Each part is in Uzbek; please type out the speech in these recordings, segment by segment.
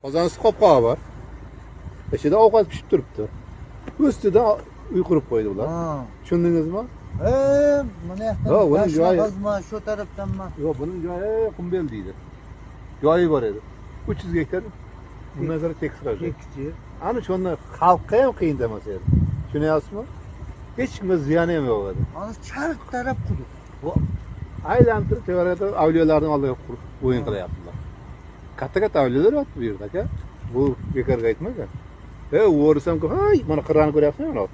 Qozonisi qopqog'i bor. Ichida ovqat pishib turibdi. Ustidan uy qurib qo'ydi ular. Tushundingizmi? Mana yoqdan qazma shu tarafdanmi? Yo'q, buning joyi Qumbel deydi. Joyi bor edi. 300 gektar. Bundan sonra tekrar. Tekischi. Ana shunda xalqqa ham qiyin emas edi. Tushunyapsizmi? Hech kimga ziyoni ham yo'q edi. Ana charq taraf quduq. Aylantirib tevarada avliyolarning oldiga qurib o'yin qilyaptilar. Katta avliyolar yotibdi bu yerda aka. Bu bekorga aytmagan. O'risam ku, hay, mana qirrani ko'ryapsizmi mana?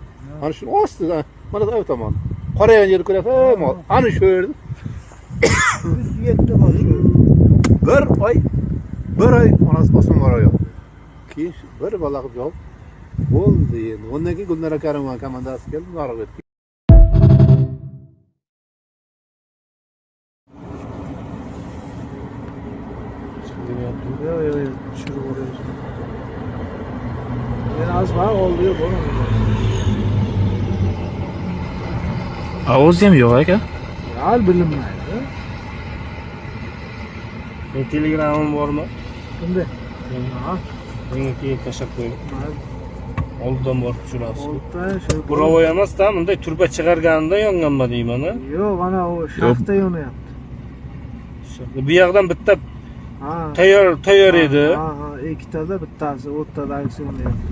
Ana shu ostidan, mana bu tomon. Qoragan yerni ko'ryapsizmi? Ana shu yerda. 107 bor shu. Bir oy onasi osmon qorayoq. Keyin bir bola qilib javob bo'ldi endi. Undan keyin Gulnora Karimova komandasi keldi, nariga o'tdi. Yo'q, tushirib o'rayapsiz. Men azman oldiga boraman. Ovoz ham yo'q aka. Hal bilinmaydi. Telegramim bormi? Kimda? Ha. Menga keyin tashlab qo'ying. Oldidan borib tushirasiz. Oldidan shu. Bravo emas-da, bunday turba chiqarganida yonganma deyman, ha? Yo'q, mana u shaxta yonyapti. Bu yoqdan bitta tayyor edi. Ha, ikkitada bittasi o'rtadagisi yonyapti.